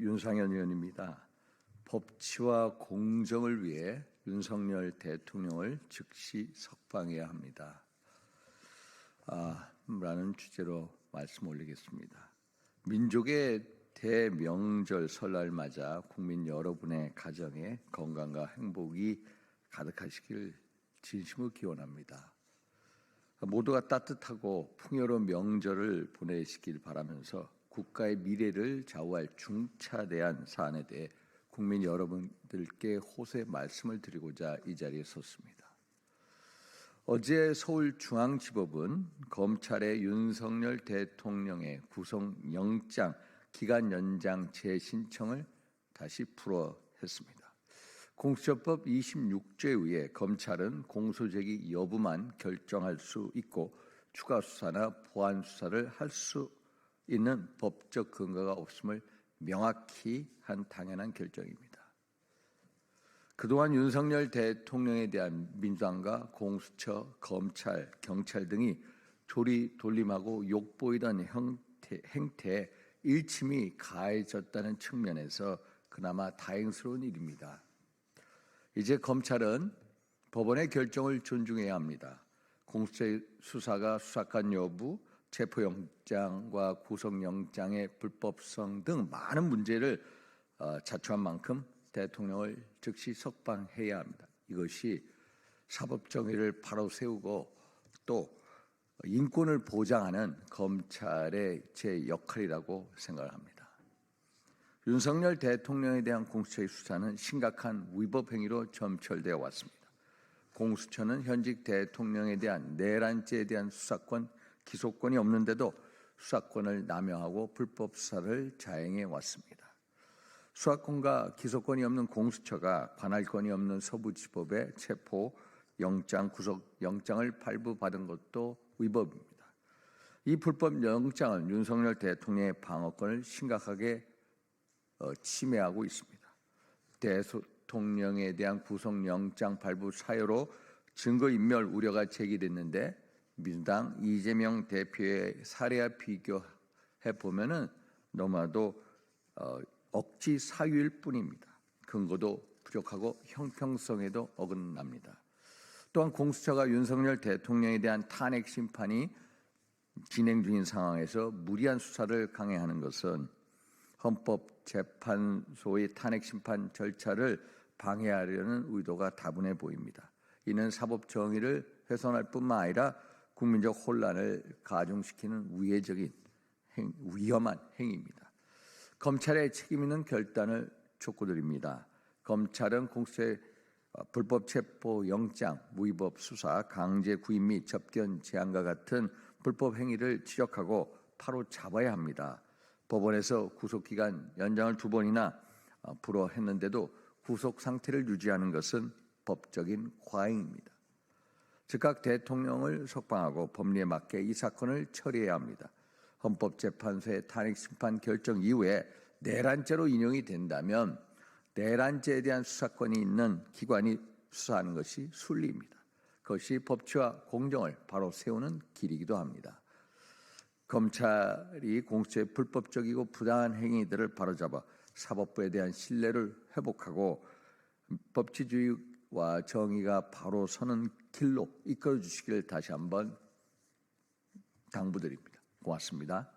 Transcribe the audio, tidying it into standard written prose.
윤상현 의원입니다. 법치와 공정을 위해 윤석열 대통령을 즉시 석방해야 합니다. 라는 주제로 말씀 올리겠습니다. 민족의 대명절 설날 맞아 국민 여러분의 가정에 건강과 행복이 가득하시길 진심으로 기원합니다. 모두가 따뜻하고 풍요로운 명절을 보내시길 바라면서 국가의 미래를 좌우할 중차대한 사안에 대해 국민 여러분들께 호소의 말씀을 드리고자 이 자리에 섰습니다. 어제 서울중앙지법은 검찰의 윤석열 대통령의 구속영장 기간 연장 재신청을 다시 불허했습니다. 공수처법 26조에 의해 검찰은 공소제기 여부만 결정할 수 있고 추가 수사나 보완 수사를 할 수 있는 법적 근거가 없음을 명확히 한 당연한 결정입니다. 그동안 윤석열 대통령에 대한 민주당과 공수처, 검찰, 경찰 등이 조리돌림하고 욕보이던 행태에 일침이 가해졌다는 측면에서 그나마 다행스러운 일입니다. 이제 검찰은 법원의 결정을 존중해야 합니다. 공수처의 수사가 수사권 여부, 체포영장과 구속영장의 불법성 등 많은 문제를 자초한 만큼 대통령을 즉시 석방해야 합니다. 이것이 사법정의를 바로 세우고 또 인권을 보장하는 검찰의 제 역할이라고 생각합니다. 윤석열 대통령에 대한 공수처의 수사는 심각한 위법 행위로 점철되어 왔습니다. 공수처는 현직 대통령에 대한 내란죄에 대한 수사권, 기소권이 없는데도 수사권을 남용하고 불법 수사를 자행해 왔습니다. 수사권과 기소권이 없는 공수처가 관할권이 없는 서부지법의 체포, 영장, 구속 영장을 발부받은 것도 위법입니다. 이 불법 영장은 윤석열 대통령의 방어권을 심각하게 침해하고 있습니다. 대통령에 대한 구속영장 발부 사유로 증거인멸 우려가 제기됐는데 민주당 이재명 대표의 사례와 비교해 보면은 너무나도 억지 사유일 뿐입니다. 근거도 부족하고 형평성에도 어긋납니다. 또한 공수처가 윤석열 대통령에 대한 탄핵 심판이 진행 중인 상황에서 무리한 수사를 강행하는 것은 헌법재판소의 탄핵 심판 절차를 방해하려는 의도가 다분해 보입니다. 이는 사법 정의를 훼손할 뿐만 아니라 국민적 혼란을 가중시키는 위험한 행위입니다. 검찰의 책임 있는 결단을 촉구드립니다. 검찰은 공수처의 불법 체포 영장, 무위법 수사, 강제 구입 및 접견 제한과 같은 불법 행위를 지적하고 바로 잡아야 합니다. 법원에서 구속기간 연장을 2번이나 불허했는데도 구속 상태를 유지하는 것은 법적인 과잉입니다. 즉각 대통령을 석방하고 법리에 맞게 이 사건을 처리해야 합니다. 헌법재판소의 탄핵심판 결정 이후에 내란죄로 인용이 된다면 내란죄에 대한 수사권이 있는 기관이 수사하는 것이 순리입니다. 그것이 법치와 공정을 바로 세우는 길이기도 합니다. 검찰이 공수처의 불법적이고 부당한 행위들을 바로잡아 사법부에 대한 신뢰를 회복하고 법치주의와 정의가 바로 서는 길로 이끌어 주시길 다시 한번 당부드립니다. 고맙습니다.